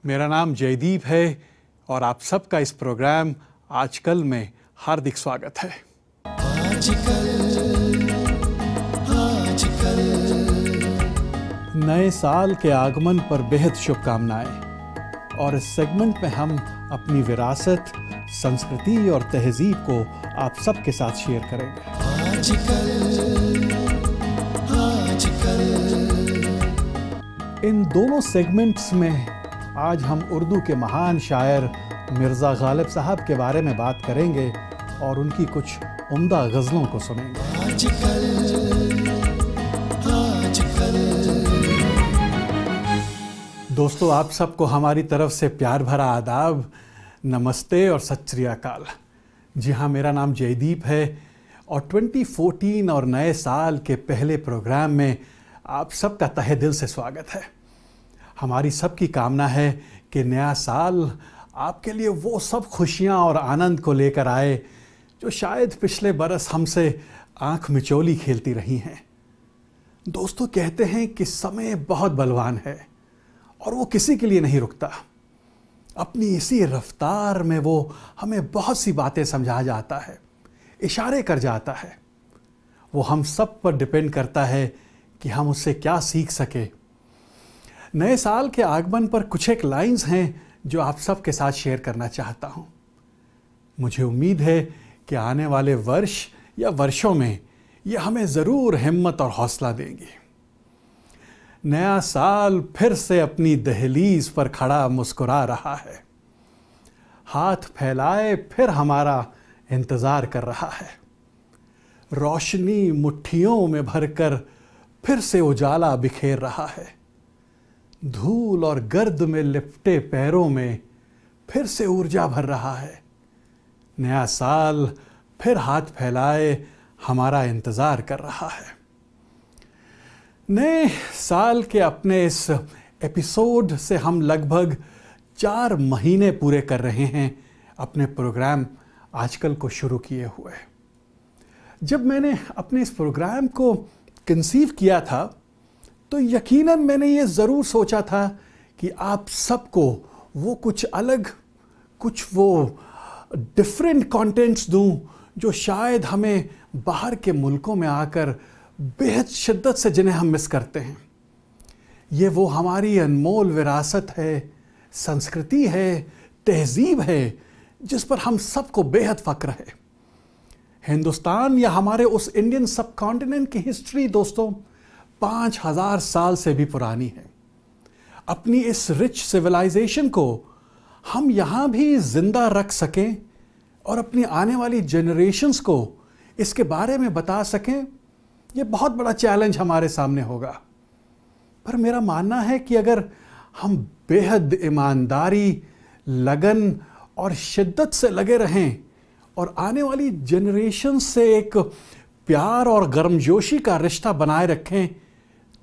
मेरा नाम जयदीप है और आप सबका इस प्रोग्राम आजकल में हार्दिक स्वागत है। नए साल के आगमन पर बेहद शुभकामनाएं और इस सेगमेंट में हम अपनी विरासत, संस्कृति और तहजीब को आप सबके साथ शेयर करेंगे। इन दोनों सेगमेंट्स में आज हम उर्दू के महान शायर मिर्ज़ा गालिब साहब के बारे में बात करेंगे और उनकी कुछ उम्दा गज़लों को सुनेंगे। दोस्तों, आप सबको हमारी तरफ से प्यार भरा आदाब, नमस्ते और सत श्री अकाल। जी हाँ, मेरा नाम जयदीप है और 2014 और नए साल के पहले प्रोग्राम में आप सबका तहे दिल से स्वागत है। हमारी सबकी कामना है कि नया साल आपके लिए वो सब खुशियाँ और आनंद को लेकर आए जो शायद पिछले बरस हमसे आँख मिचौली खेलती रही हैं। दोस्तों, कहते हैं कि समय बहुत बलवान है और वो किसी के लिए नहीं रुकता। अपनी इसी रफ्तार में वो हमें बहुत सी बातें समझा जाता है, इशारे कर जाता है। वो हम सब पर डिपेंड करता है कि हम उससे क्या सीख सके। नए साल के आगमन पर कुछ एक लाइंस हैं जो आप सब के साथ शेयर करना चाहता हूँ। मुझे उम्मीद है कि आने वाले वर्ष या वर्षों में ये हमें ज़रूर हिम्मत और हौसला देंगी। नया साल फिर से अपनी दहलीज पर खड़ा मुस्कुरा रहा है, हाथ फैलाए फिर हमारा इंतज़ार कर रहा है। रोशनी मुट्ठियों में भरकर फिर से उजाला बिखेर रहा है। धूल और गर्द में लिपटे पैरों में फिर से ऊर्जा भर रहा है। नया साल फिर हाथ फैलाए हमारा इंतज़ार कर रहा है। नए साल के अपने इस एपिसोड से हम लगभग 4 महीने पूरे कर रहे हैं अपने प्रोग्राम आजकल को शुरू किए हुए। जब मैंने अपने इस प्रोग्राम को कंसीव किया था तो यकीनन मैंने ये ज़रूर सोचा था कि आप सबको वो कुछ अलग, कुछ वो डिफरेंट कंटेंट्स दूं जो शायद हमें बाहर के मुल्कों में आकर बेहद शिद्दत से जिन्हें हम मिस करते हैं। ये वो हमारी अनमोल विरासत है, संस्कृति है, तहजीब है जिस पर हम सबको बेहद फ़ख्र है। हिंदुस्तान या हमारे उस इंडियन सब कॉन्टिनेंट की हिस्ट्री दोस्तों 5000 साल से भी पुरानी है। अपनी इस रिच सिविलाइजेशन को हम यहाँ भी जिंदा रख सकें और अपनी आने वाली जनरेशन्स को इसके बारे में बता सकें, ये बहुत बड़ा चैलेंज हमारे सामने होगा। पर मेरा मानना है कि अगर हम बेहद ईमानदारी, लगन और शिद्दत से लगे रहें और आने वाली जनरेशन से एक प्यार और गर्मजोशी का रिश्ता बनाए रखें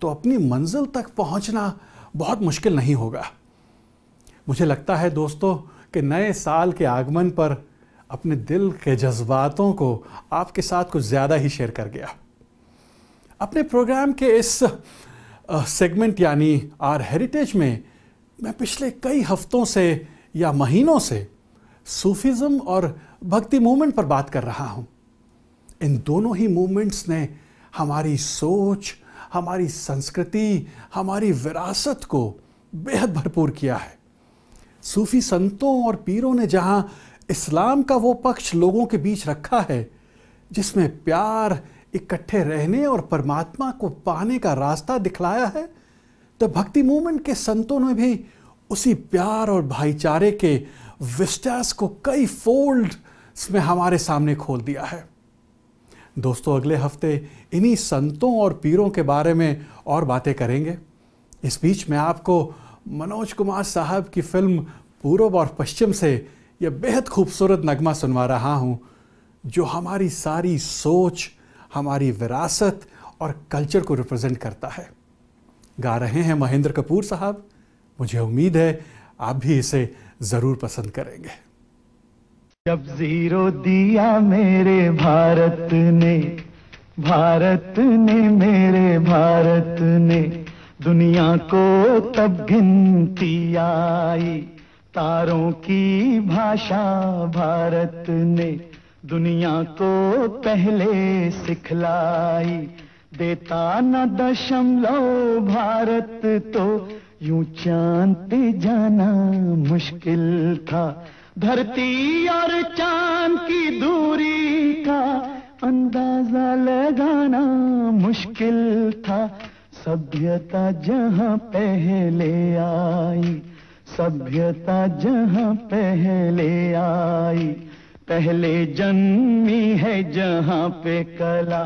तो अपनी मंजिल तक पहुंचना बहुत मुश्किल नहीं होगा। मुझे लगता है दोस्तों कि नए साल के आगमन पर अपने दिल के जज्बातों को आपके साथ कुछ ज़्यादा ही शेयर कर गया। अपने प्रोग्राम के इस सेगमेंट यानी आर हेरिटेज में मैं पिछले कई हफ्तों से या महीनों से सूफीज़म और भक्ति मूवमेंट पर बात कर रहा हूँ। इन दोनों ही मूवमेंट्स ने हमारी सोच, हमारी संस्कृति, हमारी विरासत को बेहद भरपूर किया है। सूफी संतों और पीरों ने जहाँ इस्लाम का वो पक्ष लोगों के बीच रखा है जिसमें प्यार, इकट्ठे रहने और परमात्मा को पाने का रास्ता दिखलाया है, तो भक्ति मूवमेंट के संतों ने भी उसी प्यार और भाईचारे के विस्टास को कई फोल्ड में हमारे सामने खोल दिया है। दोस्तों, अगले हफ्ते इन्हीं संतों और पीरों के बारे में और बातें करेंगे। इस बीच मैं आपको मनोज कुमार साहब की फिल्म पूरब और पश्चिम से यह बेहद खूबसूरत नगमा सुनवा रहा हूँ जो हमारी सारी सोच, हमारी विरासत और कल्चर को रिप्रेजेंट करता है। गा रहे हैं महेंद्र कपूर साहब। मुझे उम्मीद है आप भी इसे ज़रूर पसंद करेंगे। जब जीरो दिया मेरे भारत ने मेरे भारत ने दुनिया को तब गिनती आई, तारों की भाषा भारत ने दुनिया को पहले सिखलाई। देता न दशमलव भारत तो यूं चांद पे जाना मुश्किल था। धरती और चांद की दूरी का अंदाजा लगाना मुश्किल था। सभ्यता जहां पहले आई, सभ्यता जहां पहले आई, पहले जन्मी है जहां पे कला।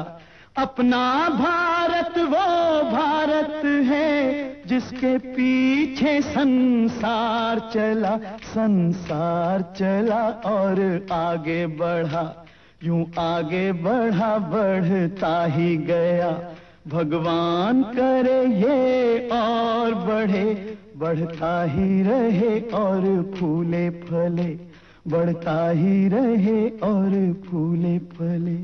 अपना भारत वो भारत है जिसके पीछे संसार चला, संसार चला और आगे बढ़ा, यूं आगे बढ़ा बढ़ता ही गया। भगवान करे ये और बढ़े, बढ़ता ही रहे और फूले फले, बढ़ता ही रहे और फूले फले।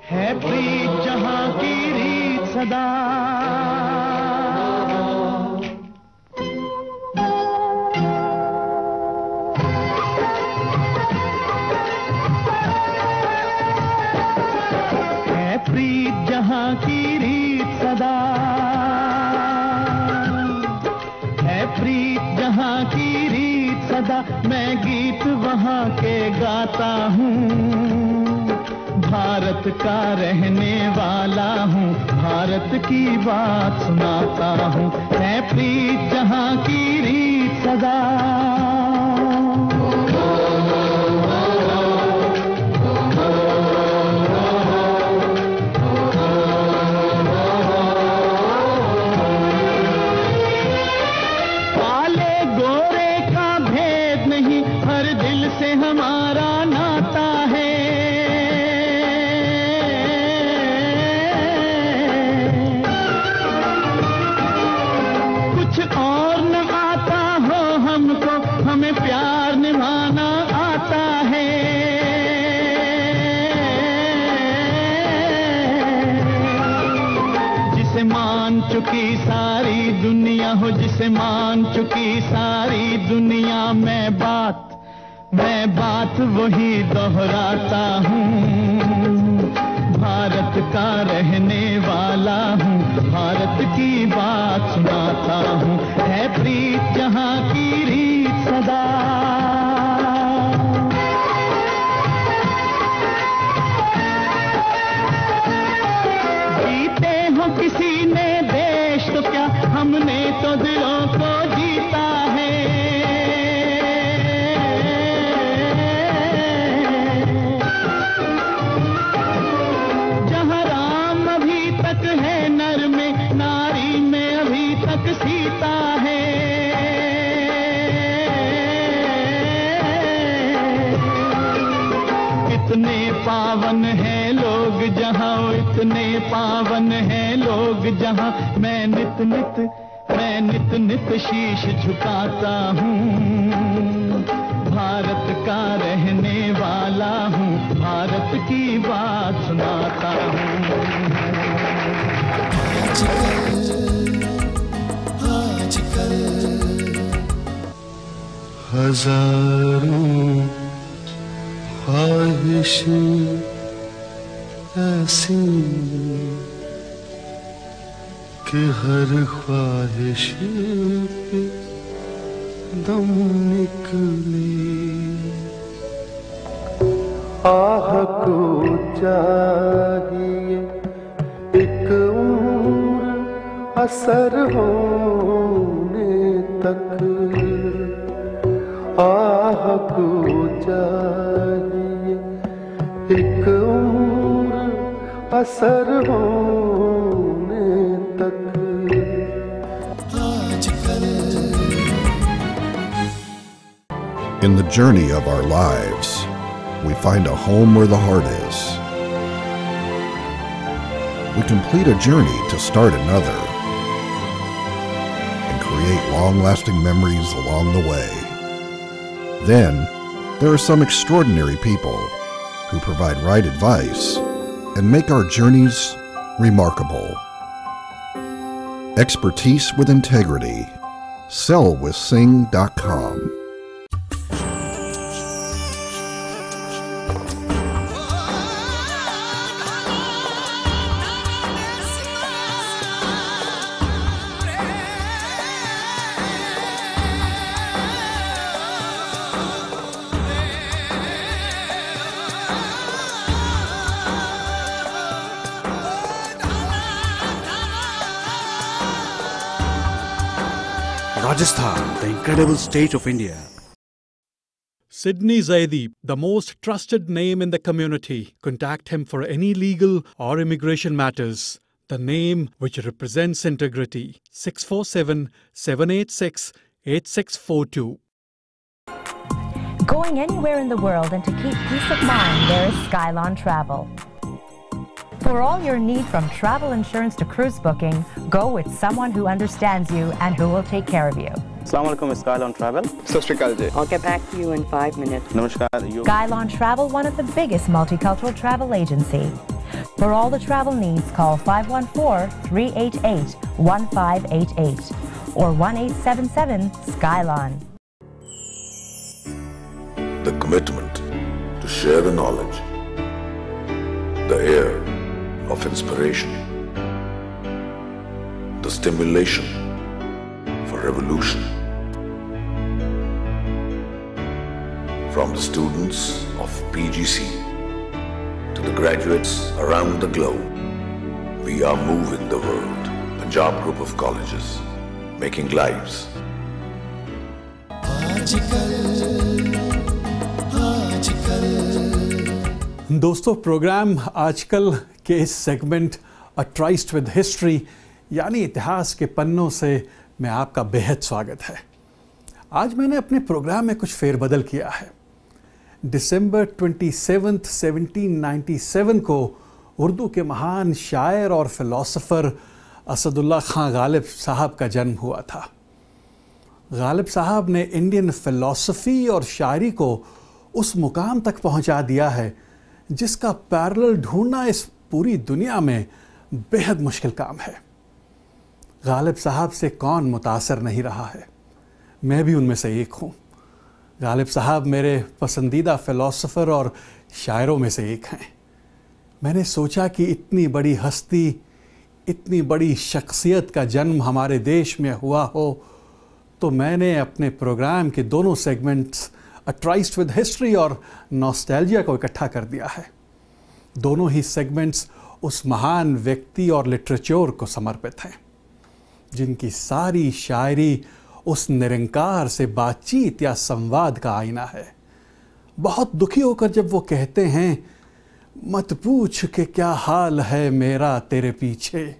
है प्रीत जहां की रीत सदा, प्रीत जहां की रीत सदा, है प्रीत जहां की रीत सदा। मैं गीत वहां के गाता हूँ, भारत का रहने वाला हूँ, भारत की बात सुनाता हूँ। है प्रीत जहां की रीत सदा, हमारा नाता है। कुछ और न आता हो हमको, हमें प्यार निभाना आता है। जिसे मान चुकी सारी दुनिया हो, जिसे मान चुकी सारी दुनिया, मैं बात वही दोहराता हूँ। भारत का रहने वाला हूँ, भारत की बात सुनाता हूँ। है प्रीत जहां की रीत सदा, जीते हो किसी ने देश तो क्या, हमने तो दिलों को जीता है। है नर में, नारी में अभी तक सीता है। इतने पावन हैं लोग जहां, इतने पावन हैं लोग जहां, मैं नित नित शीश झुकाता हूँ। भारत का रहने वाला हूँ, भारत की बात सुनाता हूँ। आजकल हजारों ख्वाहिशें ऐसी कि हर ख्वाहिश पे दम निकले। आह को चाहिए एक उम्र असर होने तक, आह को चाहिए एक उम्र असर होने तक। In the journey of our lives, we find a home where the heart is. We complete a journey to start another. and create long-lasting memories along the way. Then, there are some extraordinary people who provide right advice and make our journeys remarkable. Expertise with integrity. sellwithsing.com. Rajasthan, the incredible state of India. Sydney Zaidi, the most trusted name in the community. Contact him for any legal or immigration matters. The name which represents integrity. 647-786-8642. Going anywhere in the world and to keep peace of mind, there is Skylon Travel. For all your need from travel insurance to cruise booking, go with someone who understands you and who will take care of you. Assalamualaikum, Skylon Travel. Sat Shri Akal ji. I'll get back to you in 5 minutes. Namaskar. Skylon Travel, one of the biggest multicultural travel agency. For all the travel needs, call 514-388-1588 or 1-877-SKYLON. The commitment to share the knowledge, the air of inspiration, the stimulation for revolution. From the students of PGC to the graduates around the globe, we are moving the world. Punjab Group of Colleges, making lives. दोस्तों, programme आजकल के इस segment a tryst with history यानी इतिहास के पन्नों से मैं आपका बेहद स्वागत है। आज मैंने अपने प्रोग्राम में कुछ फेरबदल किया है। दिसंबर 27, 1797 को उर्दू के महान शायर और फिलोसोफर असदुल्ला खां गालिब साहब का जन्म हुआ था। गालिब साहब ने इंडियन फिलॉसफी और शायरी को उस मुकाम तक पहुंचा दिया है जिसका पैरेलल ढूंढना इस पूरी दुनिया में बेहद मुश्किल काम है। गालिब साहब से कौन मुतासर नहीं रहा है, मैं भी उनमें से एक हूँ। गालिब साहब मेरे पसंदीदा फ़िलासफ़र और शायरों में से एक हैं। मैंने सोचा कि इतनी बड़ी हस्ती, इतनी बड़ी शख्सियत का जन्म हमारे देश में हुआ हो, तो मैंने अपने प्रोग्राम के दोनों segments a tryst with history और नॉस्टैल्जिया को इकट्ठा कर दिया है। दोनों ही सेगमेंट्स उस महान व्यक्ति और लिटरेचर को समर्पित हैं जिनकी सारी शायरी उस निरंकार से बातचीत या संवाद का आईना है। बहुत दुखी होकर जब वो कहते हैं, मत पूछ कि क्या हाल है मेरा तेरे पीछे,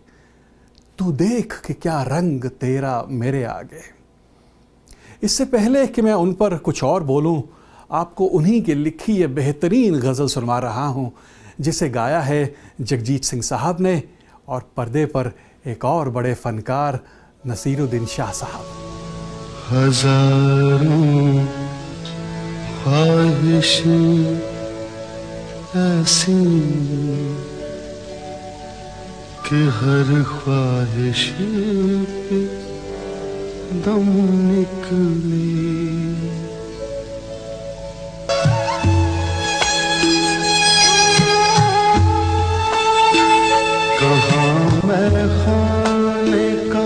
तू देख कि क्या रंग तेरा मेरे आगे। इससे पहले कि मैं उन पर कुछ और बोलूं, आपको उन्हीं की लिखी ये बेहतरीन गज़ल सुनवा रहा हूं जिसे गाया है जगजीत सिंह साहब ने और पर्दे पर एक और बड़े फनकार नसीरुद्दीन शाह साहब। हजारों ख्वाहिशें ऐसी कि हर ख्वाहिश पे दम निकले, कहाँ मैं खाने का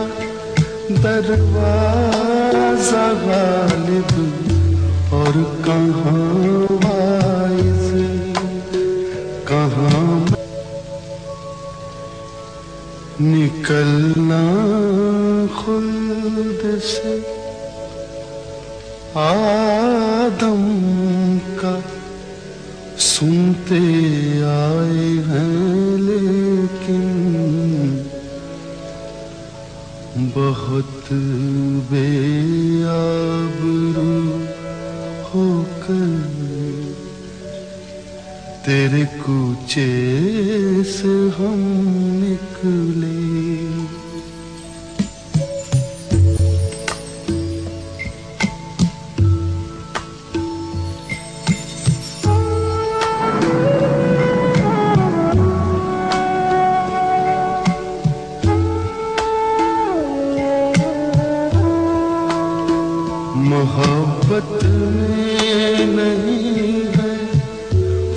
दरवाजा गालिब और कहाँ वाइज़, कहाँ निकलना खुद से आदम का सुनते आए हैं, लेकिन बहुत बेआबरू होकर तेरे कूचे से हम निकले। मोहब्बत में नहीं है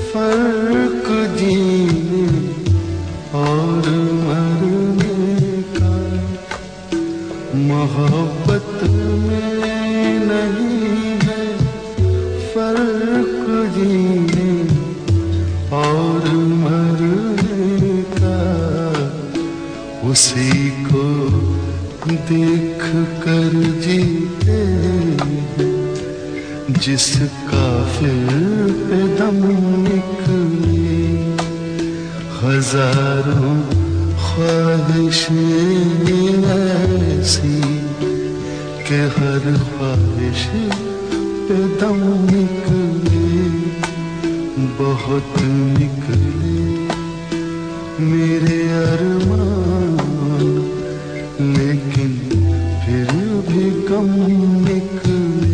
फर्क जीने और मरने का, मोहब्बत में नहीं है फर्क जीने और मरने का, उसी को देख कर जीते जिसका फिर पे दम निकले, हजारों ख्वाहिशें ऐसी कि हर ख्वाहिश पे दम निकले, बहुत निकले मेरे अरमान, लेकिन फिर भी कम निकले।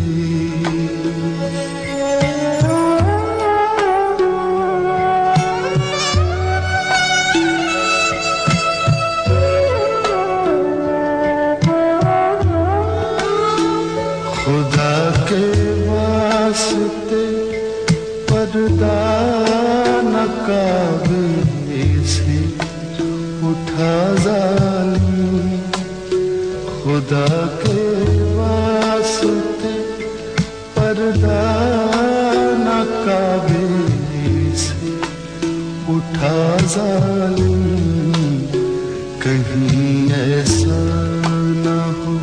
खुदा के वास्ते पर्दा न काबे से उठा जालिम, खुदा के वास्ते पर्दा न काबे से उठा जालिम, कहीं ऐसा न हो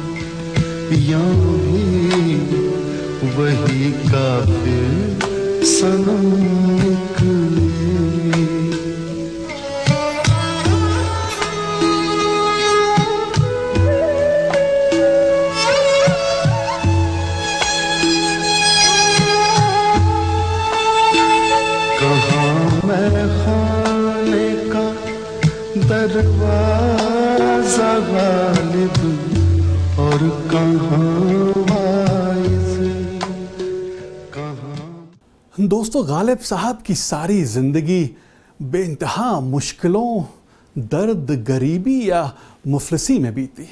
या भी वही काफिर सनम निकले। खाने का दरवाजा गालिब और कहाँ। दोस्तों, गालिब साहब की सारी जिंदगी बेइंतहा मुश्किलों, दर्द, गरीबी या मुफलिसी में बीती।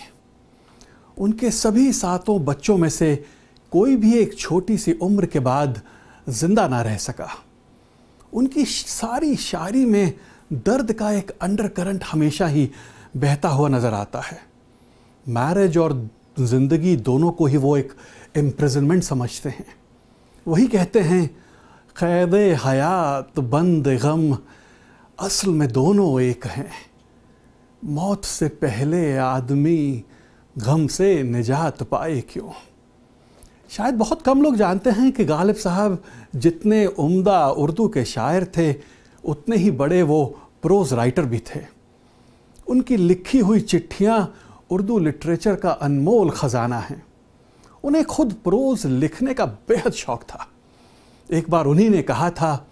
उनके सभी सातों बच्चों में से कोई भी एक छोटी सी उम्र के बाद जिंदा ना रह सका। उनकी सारी शायरी में दर्द का एक अंडरकरंट हमेशा ही बहता हुआ नज़र आता है। मैरिज और ज़िंदगी दोनों को ही वो एक इम्प्रिजनमेंट समझते हैं। वही कहते हैं, क़ैद हयात बंद गम असल में दोनों एक हैं, मौत से पहले आदमी गम से निजात पाए क्यों। शायद बहुत कम लोग जानते हैं कि गालिब साहब जितने उम्दा उर्दू के शायर थे, उतने ही बड़े वो प्रोज़ राइटर भी थे। उनकी लिखी हुई चिट्ठियाँ उर्दू लिटरेचर का अनमोल ख़जाना है। उन्हें खुद प्रोज़ लिखने का बेहद शौक़ था। एक बार उन्हीं ने कहा था,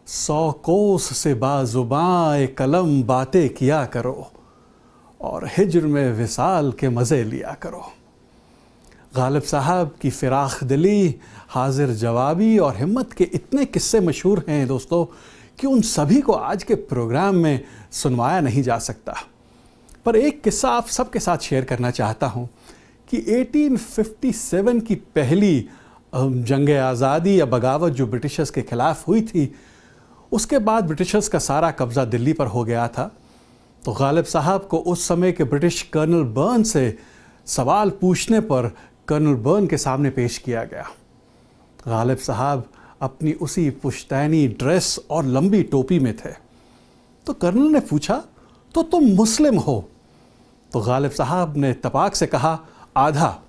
100 कोस से बाजुबां कलम बातें किया करो और हिज्र में विसाल के मज़े लिया करो। गालिब साहब की फ़िराख दिली, हाजिर जवाबी और हिम्मत के इतने किस्से मशहूर हैं दोस्तों कि उन सभी को आज के प्रोग्राम में सुनवाया नहीं जा सकता। पर एक किस्सा आप सबके साथ शेयर करना चाहता हूँ कि 1857 की पहली जंग आज़ादी या बगावत जो ब्रिटिशर्स के ख़िलाफ़ हुई थी, उसके बाद ब्रिटिशर्स का सारा कब्ज़ा दिल्ली पर हो गया था। तो गालिब साहब को उस समय के ब्रिटिश कर्नल बर्न से सवाल पूछने पर कर्नल बर्न के सामने पेश किया गया। गालिब साहब अपनी उसी पुश्तैनी ड्रेस और लंबी टोपी में थे। तो कर्नल ने पूछा, तो तुम मुस्लिम हो? तो गालिब साहब ने तपाक से कहा, आधा।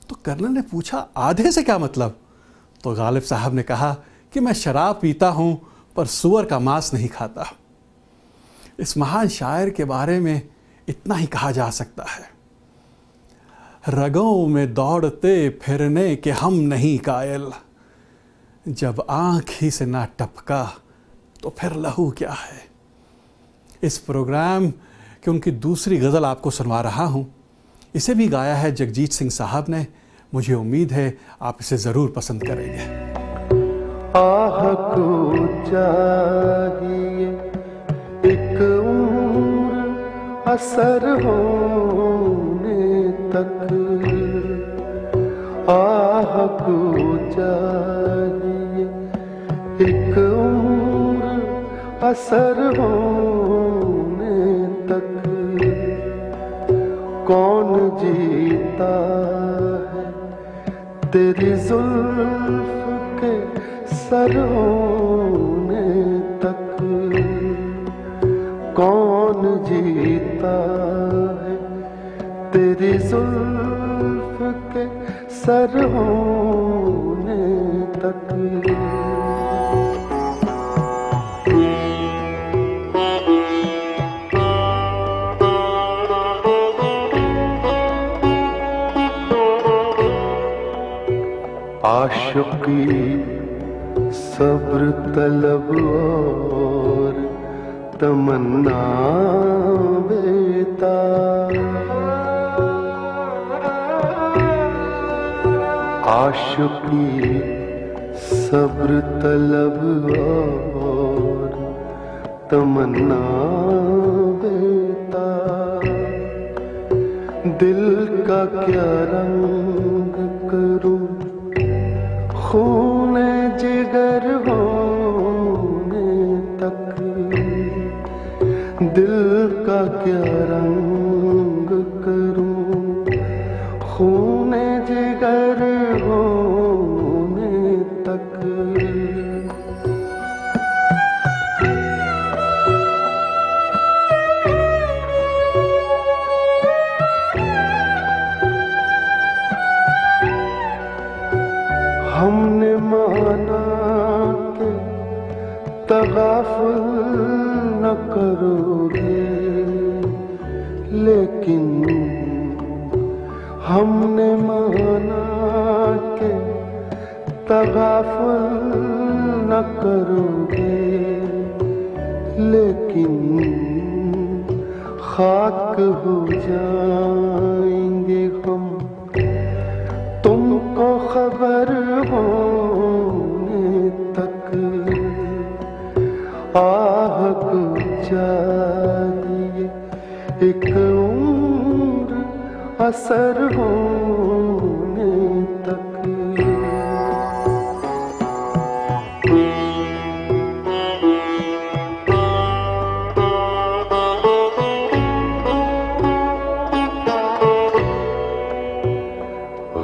तो कर्नल ने पूछा, आधे से क्या मतलब? तो गालिब साहब ने कहा कि मैं शराब पीता हूँ पर सूअर का मांस नहीं खाता। इस महान शायर के बारे में इतना ही कहा जा सकता है, रगों में दौड़ते फिरने के हम नहीं कायल, जब आँख ही से ना टपका तो फिर लहू क्या है। इस प्रोग्राम की उनकी दूसरी गज़ल आपको सुनवा रहा हूँ। इसे भी गाया है जगजीत सिंह साहब ने। मुझे उम्मीद है आप इसे ज़रूर पसंद करेंगे। आह को चाहिए एक उम्र असर होने तक, आह को चाहिए एक उम्र असर होने तक। कौन जीता है तेरी जुल्फ के सर होने तक। कौन जीता है तेरी जुल्फ के सर होने तक। आशिकी सब्र तलब और तमन्ना बेता। आशिकी सब्र तलब और तमन्ना बेता। दिल का क्या रंग करूं खूने जिगर होने तक। दिल का क्या रंग करूं खूने जिगर होने तक। हमने माना कि तगाफुल न करोगे, लेकिन हमने माना कि तगाफुल न करोगे, लेकिन खाक हो जाएंगे हम तुमको खबर होने तक। आह को चाहिए एक उम्र असर होने तक।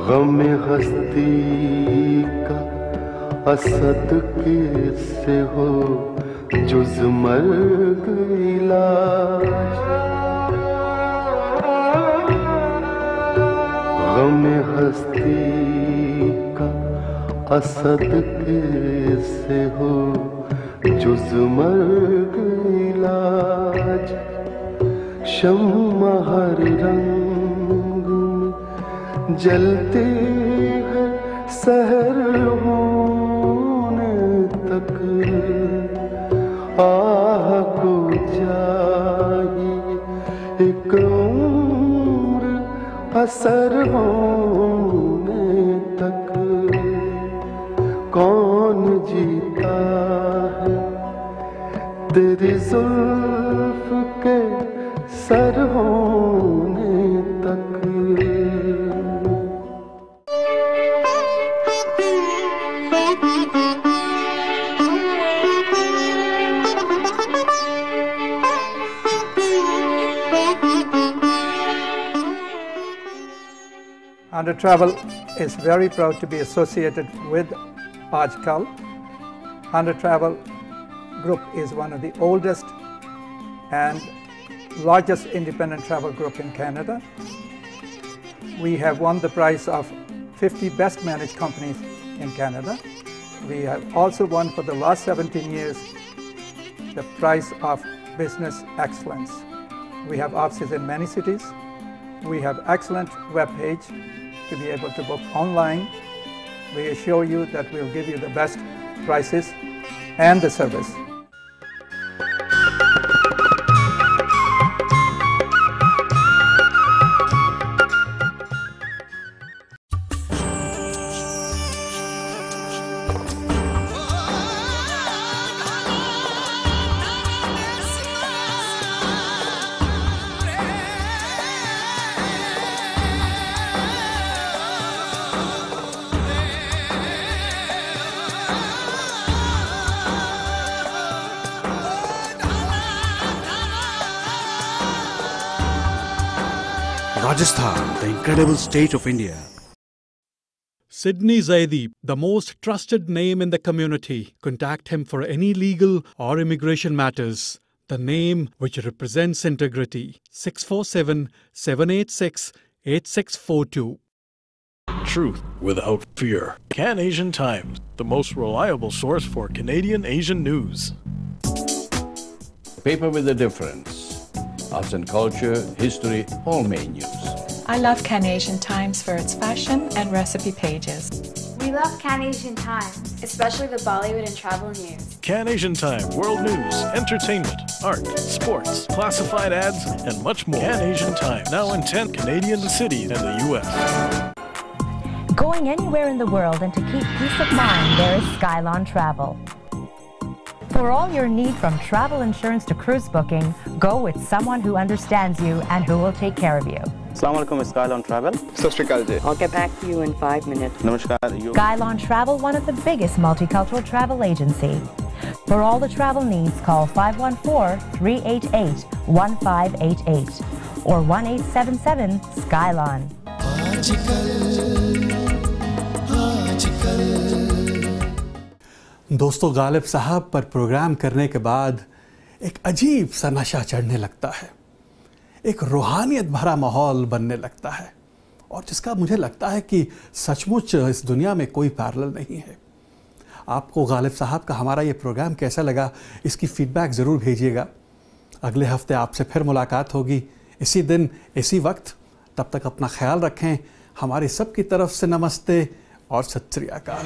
गम हस्ती का असद किससे हो जुज़ मर्ग इलाज। गम हस्ती का असद किससे हो जुज़ मर्ग इलाज। शम्मा हर रंग में जलती है सहर होने तक। आह को चाहिए एक उम्र असर होने तक। कौन जीता है तेरी जुल्फ के सर होने तक। Andhra Travel is very proud to be associated with Aajkal. Andhra Travel Group is one of the oldest and largest independent travel group in Canada. We have won the prize of 50 best managed companies in Canada. We have also won for the last 17 years the prize of business excellence. We have offices in many cities. We have excellent web page to be able to book online. We assure you that we'll give you the best prices and the service. Rajasthan, the incredible state of India. Sydney Zaidi, the most trusted name in the community. Contact him for any legal or immigration matters. The name which represents integrity. 647-786-8642. Truth without fear. Can Asian Times, the most reliable source for Canadian Asian news. Paper with a difference. Arts and culture, history, all main news. I love Can Asian Times for its fashion and recipe pages. We love Can Asian Times, especially the Bollywood and travel news. Can Asian Time, world news, entertainment, art, sports, classified ads, and much more. Can Asian Time, now in 10 Canadian cities and the U.S. Going anywhere in the world and to keep peace of mind, there is Skylon Travel. For all your need from travel insurance to cruise booking, go with someone who understands you and who will take care of you. Assalamu alaikum, Skylon Travel. I'll get back to you in 5 minutes. Namaskar. Skylon Travel, one of the biggest multicultural travel agency. For all the travel needs, call 514-388-1588 or 1-877-SKYLON. दोस्तों, गालिब साहब पर programme करने के बाद एक अजीब सा नशा चढ़ने लगता है, एक रूहानियत भरा माहौल बनने लगता है, और जिसका मुझे लगता है कि सचमुच इस दुनिया में कोई पैरेलल नहीं है। आपको गालिब साहब का हमारा ये प्रोग्राम कैसा लगा, इसकी फीडबैक ज़रूर भेजिएगा। अगले हफ्ते आपसे फिर मुलाकात होगी, इसी दिन इसी वक्त। तब तक अपना ख्याल रखें। हमारी सबकी तरफ से नमस्ते और सत श्री अकाल।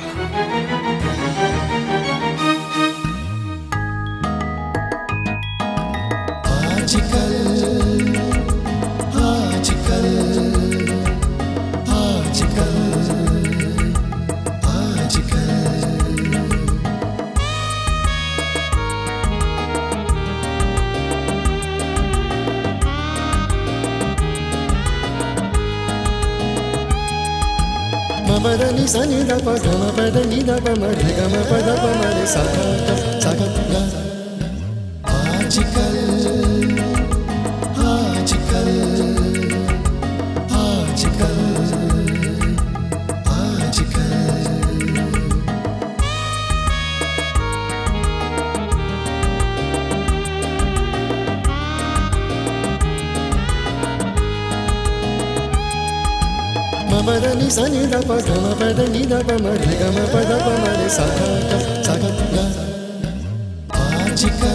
Ni sa ni da pa ga ma pa da ni da pa ma re ga ma pa da pa ma re sa ga ga आजकल आजकल आजकल आजकल ma da ni sa ni da pa ga ma pa da ni da pa ma re ga ma pa da pa ma re sa ga आजकल